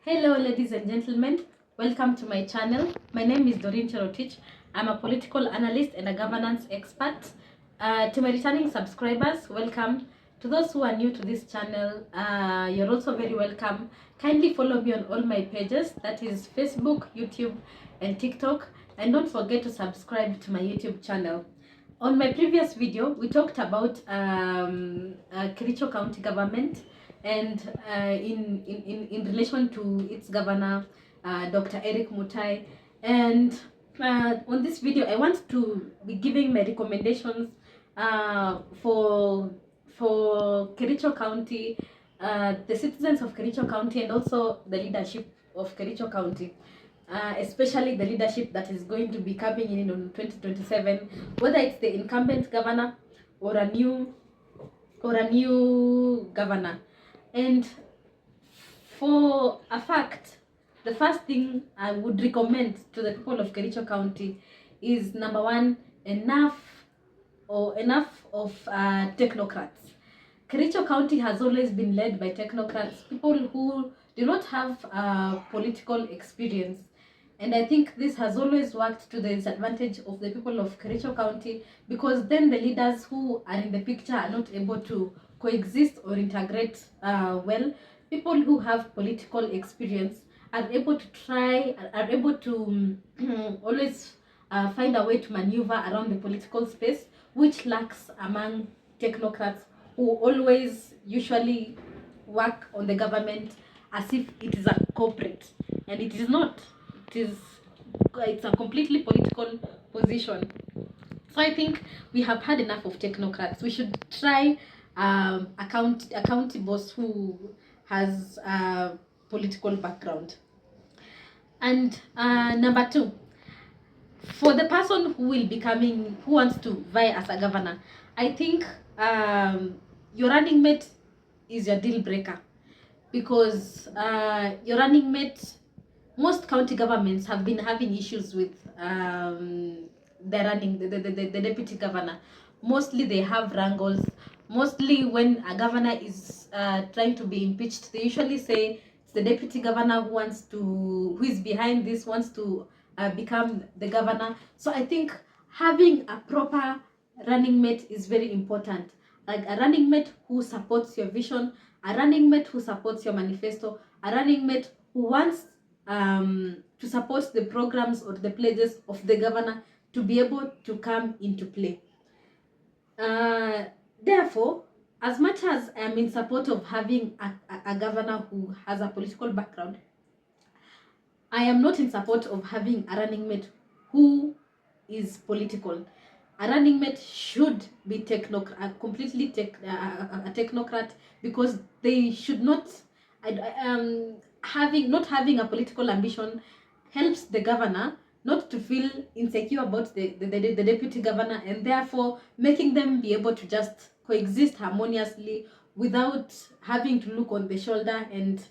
Hello ladies and gentlemen, welcome to my channel. My name is Doreen Cherotich. I'm a political analyst and a governance expert. To my returning subscribers, welcome. To those who are new to this channel, you're also very welcome. Kindly follow me on all my pages, that is Facebook, YouTube and TikTok, and don't forget to subscribe to my YouTube channel. On my previous video, we talked about Kericho County government and in relation to its governor, Dr. Eric Mutai. And on this video, I want to be giving my recommendations for Kericho County, the citizens of Kericho County, and also the leadership of Kericho County. Especially the leadership that is going to be coming in on 2027, whether it's the incumbent governor or a new governor. And for a fact, the first thing I would recommend to the people of Kericho County is, number one, enough of technocrats. Kericho County has always been led by technocrats, people who do not have political experience. And I think this has always worked to the disadvantage of the people of Kericho County, because then the leaders who are in the picture are not able to coexist or integrate well. People who have political experience are able to always find a way to maneuver around the political space, which lacks among technocrats who always usually work on the government as if it is a corporate, and it is not. It's a completely political position. So I think we have had enough of technocrats. We should try a county boss who has a political background. And number two, for the person who wants to vie as a governor, I think your running mate is your deal breaker, because your running mate, most county governments have been having issues with the deputy governor. Mostly they have wrangles. Mostly when a governor is trying to be impeached, they usually say it's the deputy governor who is behind this, wants to become the governor. So I think having a proper running mate is very important. Like a running mate who supports your vision, a running mate who supports your manifesto, a running mate who wants to support the programs or the pledges of the governor to be able to come into play. Therefore, as much as I am in support of having a governor who has a political background, I am not in support of having a running mate who is political. A running mate should be completely a technocrat, because they should not not having a political ambition helps the governor not to feel insecure about the deputy governor, and therefore making them be able to just coexist harmoniously without having to look on the shoulder and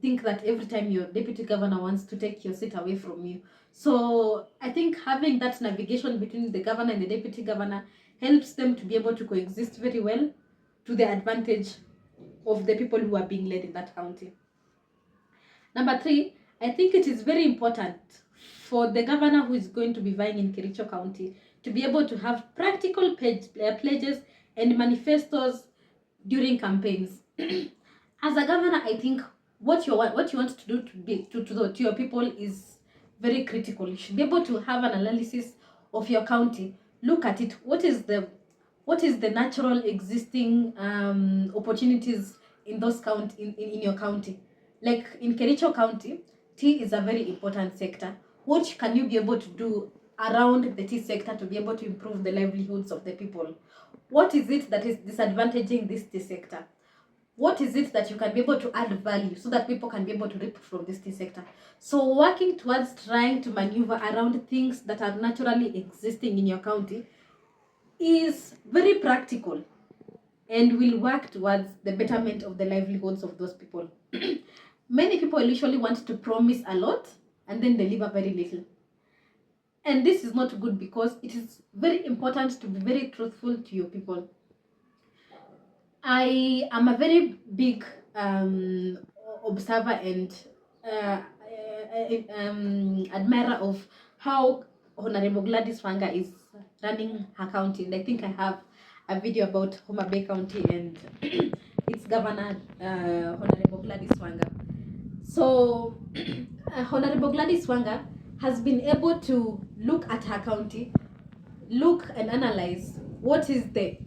think that every time your deputy governor wants to take your seat away from you. So I think having that navigation between the governor and the deputy governor helps them to be able to coexist very well, to the advantage of the people who are being led in that county. Number three, I think it is very important for the governor who is going to be vying in Kericho County to be able to have practical pledges and manifestos during campaigns. As a governor, I think what you want to do to your people is very critical. You should be able to have an analysis of your county. Look at it. What is the natural existing opportunities in those in your county? Like in Kericho County, tea is a very important sector. What can you be able to do around the tea sector to be able to improve the livelihoods of the people? What is it that is disadvantaging this tea sector? What is it that you can be able to add value so that people can be able to reap from this tea sector? So working towards trying to maneuver around things that are naturally existing in your county is very practical and will work towards the betterment of the livelihoods of those people. Many people usually want to promise a lot and then deliver very little. And this is not good, because it is very important to be very truthful to your people. I am a very big observer and admirer of how Honorable Gladys Wanga is running her county. And I think I have a video about Homa Bay County and its governor, Honorable Gladys Wanga. So, Honorable Gladys Wanga has been able to look at her county, look and analyze what is the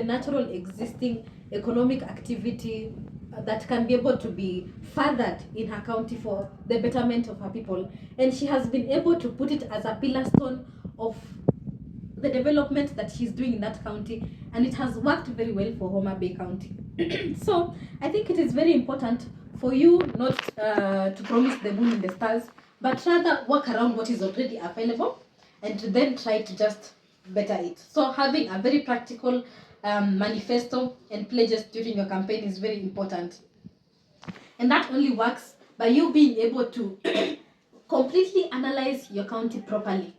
natural existing economic activity that can be able to be furthered in her county for the betterment of her people, and she has been able to put it as a pillar stone of the development that she's doing in that county, and it has worked very well for Homa Bay County. So I think it is very important for you not to promise the moon and the stars, but rather work around what is already available and to then try to just better it. So having a very practical manifesto and pledges during your campaign is very important, and that only works by you being able to completely analyze your county properly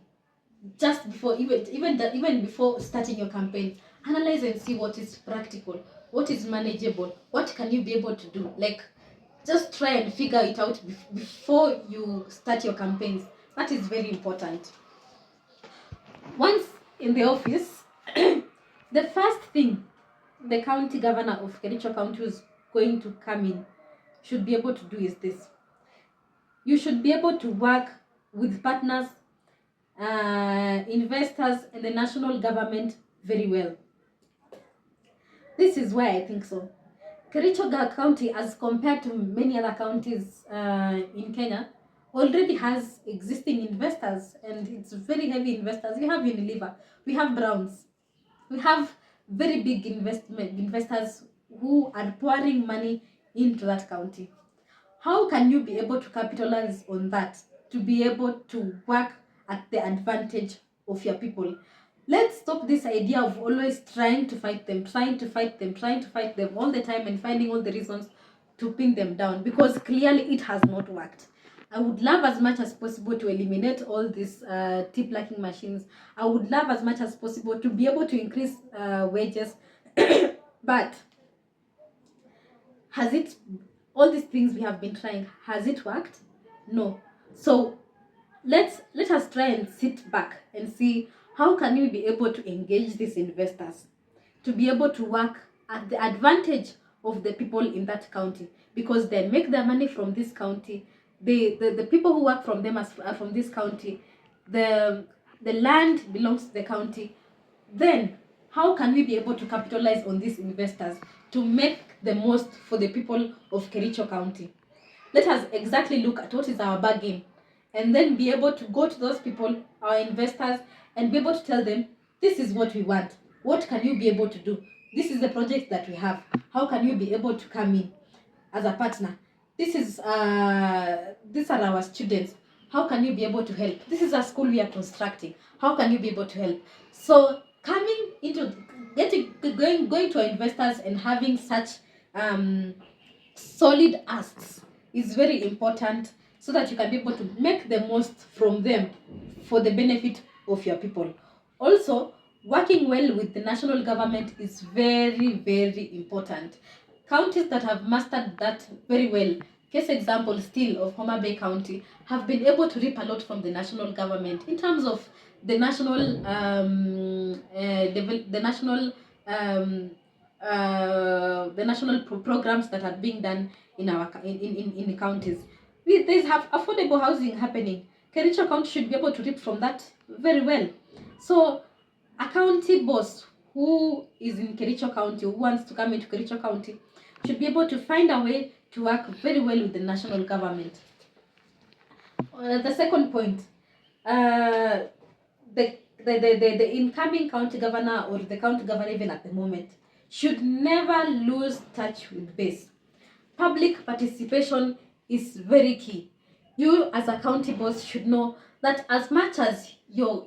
just before even before starting your campaign. Analyze and see what is practical, what is manageable, what can you be able to do. Like, just try and figure it out before you start your campaigns. That is very important. Once in the office, the first thing the county governor of Kericho County is going to come in should be able to do is this: you should be able to work with partners, investors, and the national government very well. This is why I think so. Kericho County, as compared to many other counties in Kenya, already has existing investors, and it's very heavy investors. We have Unilever, we have Browns, we have very big investors who are pouring money into that county. How can you be able to capitalize on that to be able to work at the advantage of your people? Let's stop this idea of always trying to fight them all the time and finding all the reasons to pin them down, because clearly it has not worked. I would love as much as possible to eliminate all these tip lacking machines. I would love as much as possible to be able to increase wages. But has it, all these things we have been trying, has it worked? No. So let us try and sit back and see how can we be able to engage these investors to be able to work at the advantage of the people in that county, because they make their money from this county. The people who work from them are from this county. The land belongs to the county. Then how can we be able to capitalize on these investors to make the most for the people of Kericho County? Let us exactly look at what is our bargain, and then be able to go to those people, our investors, and be able to tell them, this is what we want. What can you be able to do? This is the project that we have. How can you be able to come in as a partner? These are our students. How can you be able to help? This is a school we are constructing. How can you be able to help? So coming into going to our investors and having such solid asks is very important, so that you can be able to make the most from them for the benefit of your people. Also, working well with the national government is very, very important. Counties that have mastered that very well, case example still of Homa Bay County, have been able to reap a lot from the national government in terms of the national programs that are being done in our in the counties. There's affordable housing happening. Kericho County should be able to reap from that very well. So a county boss who is in Kericho County, who wants to come into Kericho County, should be able to find a way to work very well with the national government. The second point, the incoming county governor, or the county governor even at the moment, should never lose touch with base. Public participation is very key. You as a county boss should know that as much as your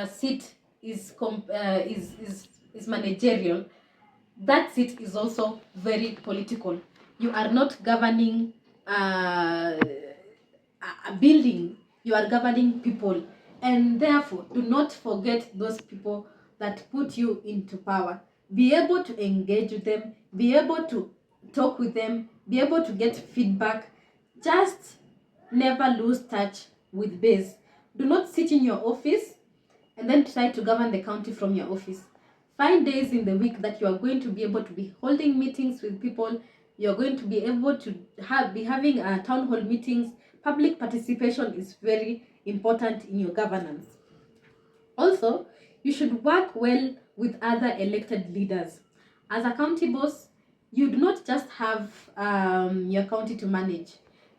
seat is managerial, that seat is also very political. You are not governing a building, you are governing people, and therefore do not forget those people that put you into power. Be able to engage with them, be able to talk with them, be able to get feedback. Just never lose touch with base. Do not sit in your office and then try to govern the county from your office. Find days in the week that you are going to be able to be holding meetings with people. You're going to be able to be having town hall meetings. Public participation is very important in your governance. Also, you should work well with other elected leaders. As a county boss, you do not just have your county to manage.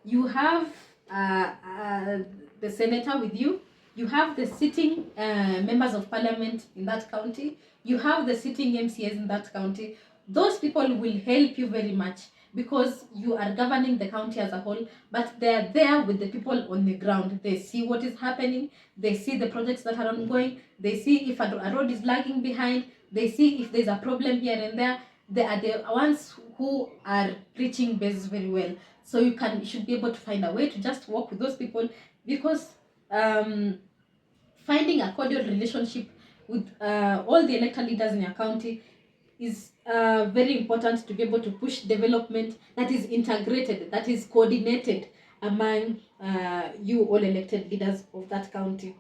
You have the senator with you. You have the sitting members of parliament in that county. You have the sitting MCAs in that county. Those people will help you very much because you are governing the county as a whole, but they are there with the people on the ground. They see what is happening. They see the projects that are ongoing. They see if a road is lagging behind. They see if there's a problem here and there. They are the ones who are reaching base very well. So you should be able to find a way to just work with those people, because finding a cordial relationship with all the elected leaders in your county is very important to be able to push development that is integrated, that is coordinated among you all elected leaders of that county.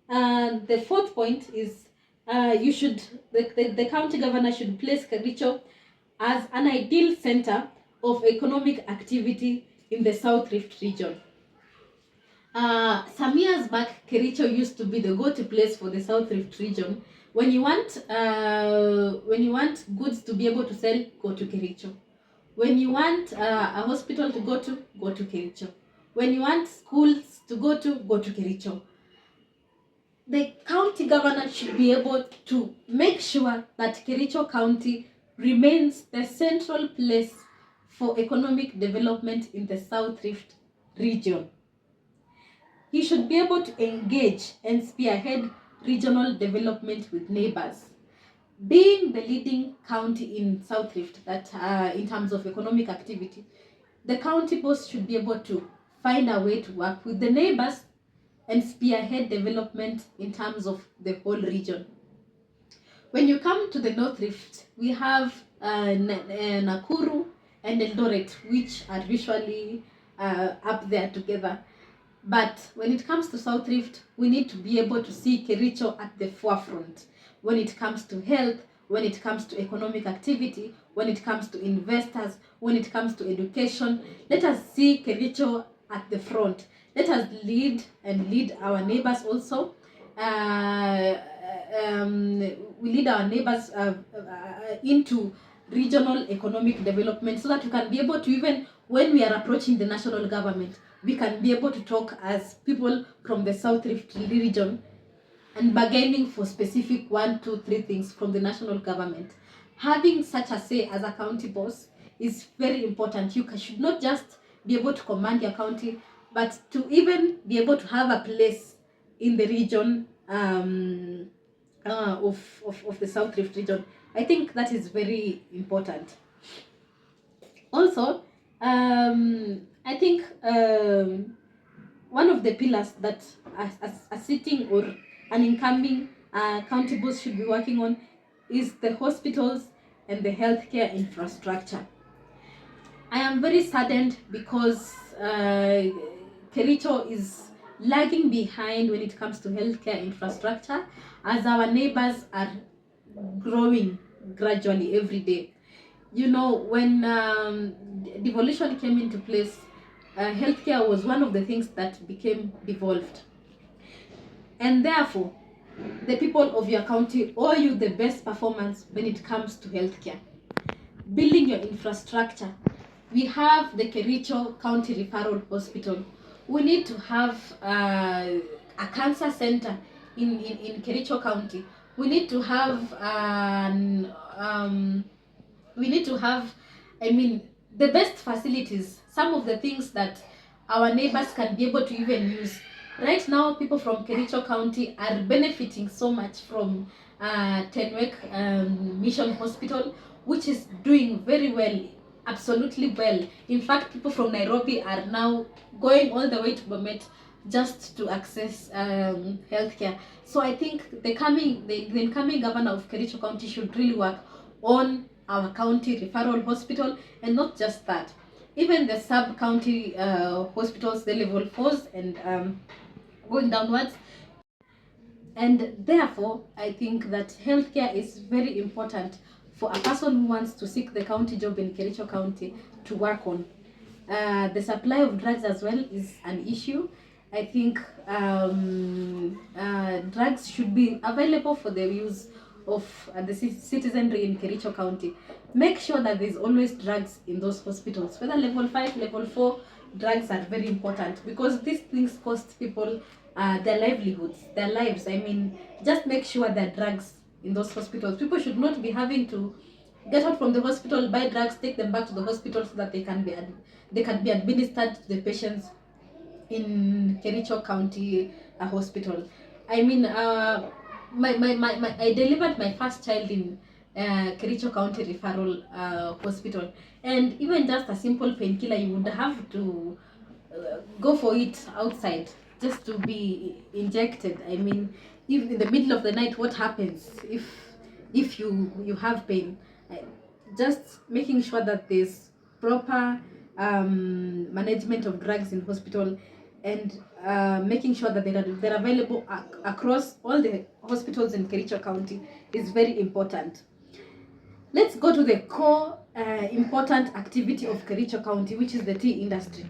And the fourth point is the county governor should place Kericho as an ideal center of economic activity in the South Rift region. Some years back, Kericho used to be the go-to place for the South Rift region. When you want goods to be able to sell, go to Kericho. When you want a hospital to go to Kericho. When you want schools to go to Kericho. The county governor should be able to make sure that Kericho County remains the central place for economic development in the South Rift region. He should be able to engage and spearhead regional development with neighbors. Being the leading county in South Rift, that in terms of economic activity, the county boss should be able to find a way to work with the neighbors and spearhead development in terms of the whole region. When you come to the North Rift, we have Nakuru and Eldoret, which are usually up there together. But when it comes to South Rift, we need to be able to see Kericho at the forefront. When it comes to health, when it comes to economic activity, when it comes to investors, when it comes to education, let us see Kericho at the front. Let us lead our neighbors also. We lead our neighbors into regional economic development so that we can be able to, even when we are approaching the national government, we can be able to talk as people from the South Rift region and bargaining for specific 1, 2, 3 things from the national government. Having such a say as a county boss is very important. You should not just be able to command your county, but to even be able to have a place in the region of the South Rift region. I think that is very important. Also, I think one of the pillars that a sitting or an incoming county boss should be working on is the hospitals and the healthcare infrastructure. I am very saddened because Kericho is lagging behind when it comes to healthcare infrastructure, as our neighbors are growing gradually every day. You know, when devolution came into place, healthcare was one of the things that became devolved. And therefore, the people of your county owe you the best performance when it comes to healthcare. Building your infrastructure. We have the Kericho County Referral Hospital. We need to have a cancer center in Kericho County. We need to have the best facilities, some of the things that our neighbors can be able to even use. Right now, people from Kericho County are benefiting so much from Tenwek Mission Hospital, which is doing very well, absolutely well. In fact, people from Nairobi are now going all the way to Bomet just to access healthcare. So I think the incoming governor of Kericho County should really work on our county referral hospital, and not just that, even the sub-county hospitals, the level 4s, and going downwards. And therefore, I think that healthcare is very important for a person who wants to seek the county job in Kericho County to work on. The supply of drugs as well is an issue. I think drugs should be available for the use of the citizenry in Kericho County. Make sure that there's always drugs in those hospitals, whether level 5, level 4. Drugs are very important because these things cost people their livelihoods, their lives. I mean, just make sure there are drugs in those hospitals. People should not be having to get out from the hospital, buy drugs, take them back to the hospital so that they can be administered to the patients in Kericho County Hospital. I mean, I delivered my first child in Kericho County Referral Hospital, and even just a simple painkiller, you would have to go for it outside just to be injected. I mean, even in the middle of the night, what happens if you have pain? Just making sure that there's proper management of drugs in hospital, and making sure that they're available across all the hospitals in Kericho County is very important. Let's go to the core important activity of Kericho County, which is the tea industry.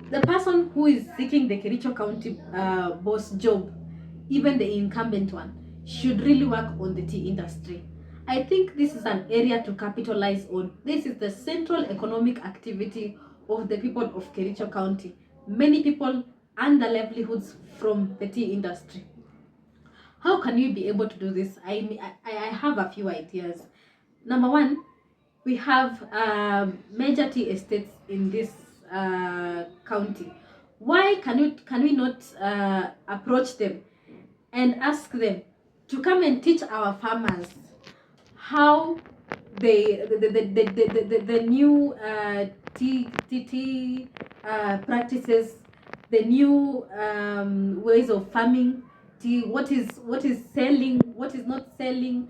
The person who is seeking the Kericho County boss job, even the incumbent one, should really work on the tea industry. I think this is an area to capitalize on. This is the central economic activity of the people of Kericho County. Many people earn their livelihoods from the tea industry. How can we be able to do this? I have a few ideas. Number one, we have major tea estates in this county. Why can we not approach them and ask them to come and teach our farmers how the new tea practices, the new ways of farming tea, what is selling, what is not selling,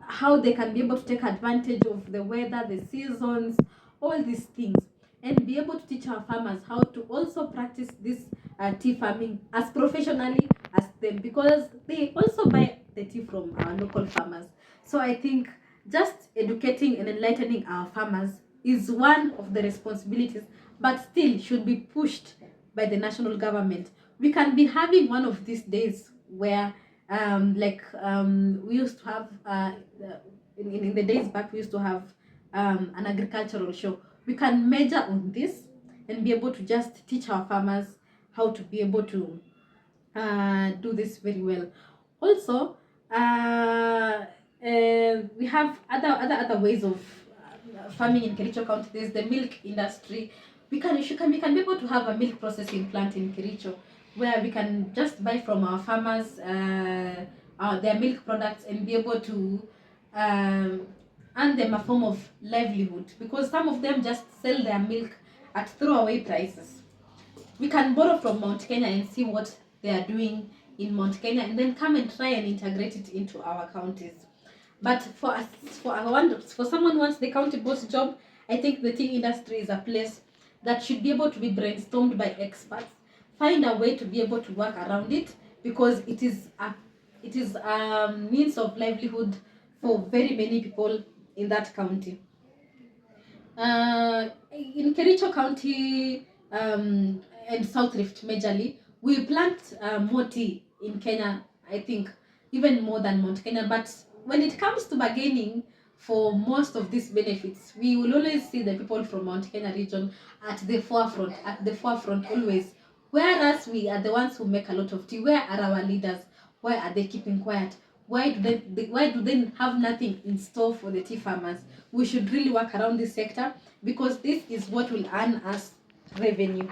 how they can be able to take advantage of the weather, the seasons, all these things, and be able to teach our farmers how to also practice this tea farming as professionally as them, because they also buy the tea from our local farmers. So I think just educating and enlightening our farmers is one of the responsibilities, but still should be pushed by the national government. We can be having one of these days where we used to have in the days back, we used to have an agricultural show. We can measure on this and be able to just teach our farmers how to be able to do this very well. Also, we have other ways of farming in Kericho County. There's the milk industry. We can be able to have a milk processing plant in Kericho, where we can just buy from our farmers their milk products and be able to earn them a form of livelihood, because some of them just sell their milk at throwaway prices. We can borrow from Mount Kenya and see what they are doing in Mount Kenya, and then come and try and integrate it into our counties. But for someone who wants the county boss job, I think the tea industry is a place that should be able to be brainstormed by experts. Find a way to be able to work around it, because it is a means of livelihood for very many people in that county. In Kericho County and South Rift majorly, we plant more tea in Kenya, I think, even more than Mount Kenya. But when it comes to bargaining for most of these benefits, we will always see the people from Mount Kenya region at the forefront always. Whereas we are the ones who make a lot of tea. Where are our leaders? Why are they keeping quiet? Why do they have nothing in store for the tea farmers? We should really work around this sector, because this is what will earn us revenue,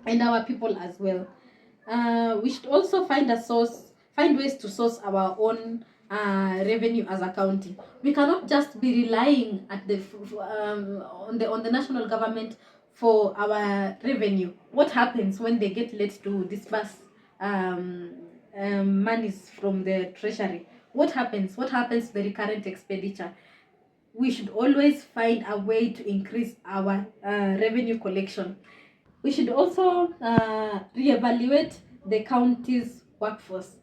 and our people as well. We should also find ways to source our own revenue as a county. We cannot just be relying on the national government for our revenue. What happens when they get late to disburse monies from the treasury? what happens? What happens to the recurrent expenditure? We should always find a way to increase our revenue collection. We should also reevaluate the county's workforce.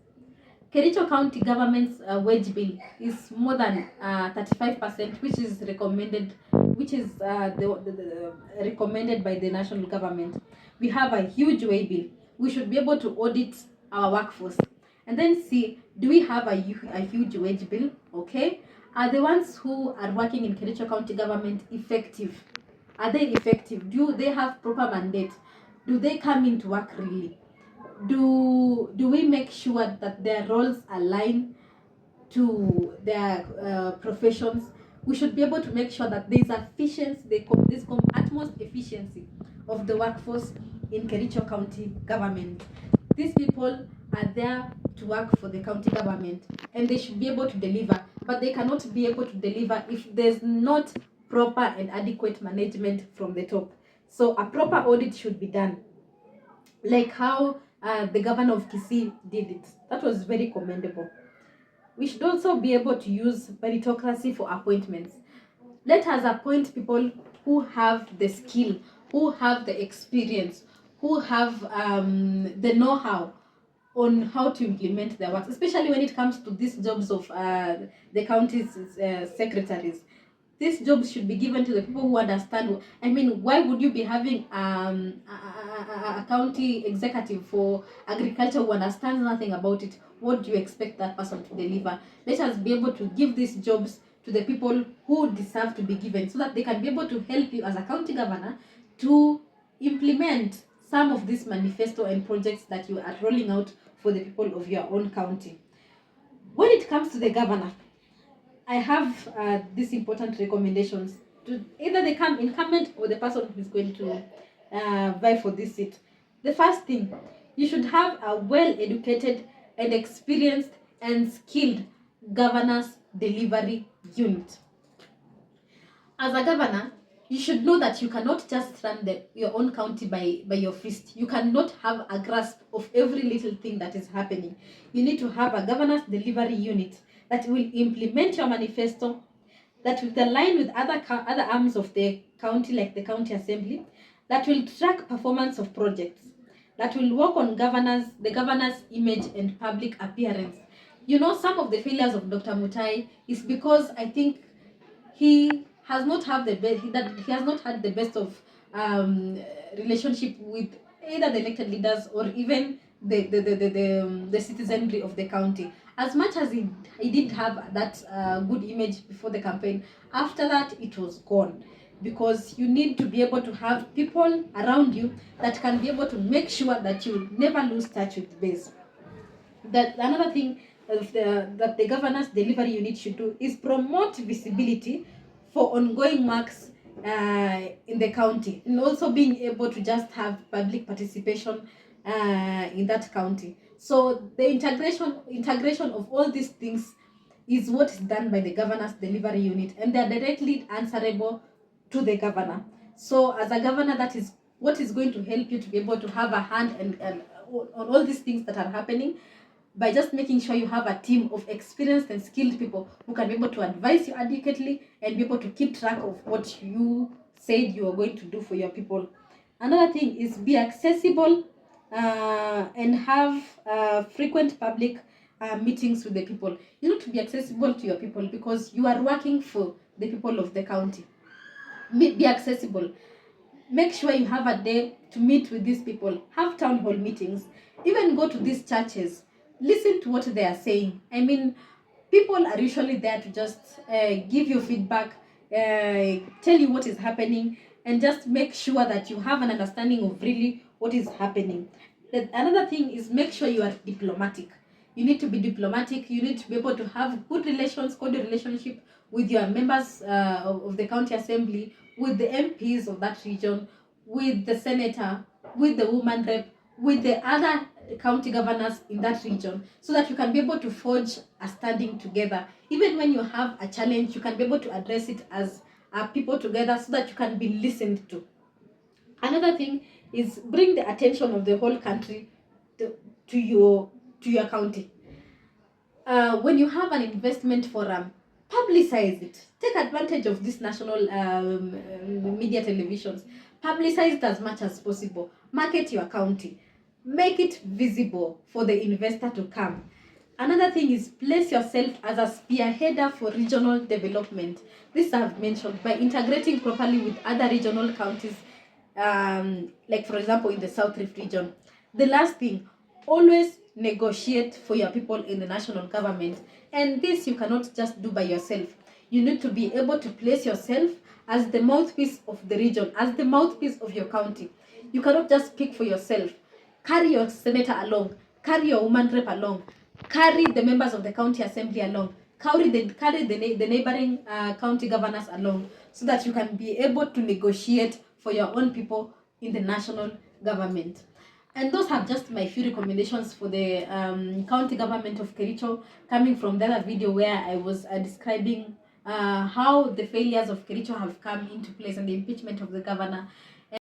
Kericho County government's wage bill is more than 35%, which is recommended, recommended by the national government. We have a huge wage bill. We should be able to audit our workforce and then see, do we have a huge wage bill? Okay, are the ones who are working in Kericho County government effective? Are they effective? Do they have proper mandate? Do they come into work really? Do we make sure that their roles align to their professions? We should be able to make sure that there's efficiency, this utmost efficiency of the workforce in Kericho County government. These people are there to work for the county government and they should be able to deliver, but they cannot be able to deliver if there's not proper and adequate management from the top. So a proper audit should be done, like how the governor of Kisii did it. That was very commendable. We should also be able to use meritocracy for appointments. Let us appoint people who have the skill, who have the experience, who have the know-how on how to implement their work, especially when it comes to these jobs of the county's secretaries. These jobs should be given to the people who understand. I mean, why would you be having a county executive for agriculture who understands nothing about it? What do you expect that person to deliver? Let us be able to give these jobs to the people who deserve to be given, so that they can be able to help you as a county governor to implement some of these manifesto and projects that you are rolling out for the people of your own county. When it comes to the governor, I have these important recommendations to either the incumbent or the person who is going to vie for this seat. The first thing, you should have a well-educated and experienced and skilled governance delivery unit. As a governor, you should know that you cannot just run your own county by your fist. You cannot have a grasp of every little thing that is happening. You need to have a governance delivery unit that will implement your manifesto, that will align with other arms of the county, like the county assembly, that will track performance of projects, that will work on the governor's image and public appearance. You know, some of the failures of Dr. Mutai is because I think he has not had the best of relationship with either the elected leaders or even the citizenry of the county. As much as he did have that good image before the campaign, after that it was gone, because you need to be able to have people around you that can be able to make sure that you never lose touch with base. That another thing that the governance delivery unit should do is promote visibility for ongoing works in the county, and also being able to just have public participation in that county. So the integration of all these things is what is done by the governance delivery unit, and they are directly answerable to the governor. So as a governor, that is what is going to help you to be able to have a hand and on all these things that are happening, by just making sure you have a team of experienced and skilled people who can be able to advise you adequately and be able to keep track of what you said you are going to do for your people. Another thing is be accessible and have frequent public meetings with the people. You need to be accessible to your people because you are working for the people of the county. Be accessible. Make sure you have a day to meet with these people. Have town hall meetings. Even go to these churches. Listen to what they are saying. I mean, people are usually there to just give you feedback, tell you what is happening, and just make sure that you have an understanding of really what is happening. Another thing is make sure you are diplomatic. You need to be diplomatic. You need to be able to have good relationship with your members of the county assembly, with the MPs of that region, with the senator, with the woman rep, with the other county governors in that region, so that you can be able to forge a standing together. Even when you have a challenge, you can be able to address it as people together, so that you can be listened to. Another thing is bring the attention of the whole country to your county. when you have an investment forum, publicize it. Take advantage of this national media televisions. Publicize it as much as possible. Market your county. Make it visible for the investor to come. Another thing is place yourself as a spearheader for regional development. This I've mentioned by integrating properly with other regional counties, like for example in the South Rift region. The last thing, always negotiate for your people in the national government. And this you cannot just do by yourself. You need to be able to place yourself as the mouthpiece of the region, as the mouthpiece of your county. You cannot just speak for yourself. Carry your senator along, carry your woman rep along, carry the members of the county assembly along, carry the neighboring county governors along, so that you can be able to negotiate for your own people in the national government. And those are just my few recommendations for the county government of Kericho, coming from the other video where I was describing how the failures of Kericho have come into place and the impeachment of the governor.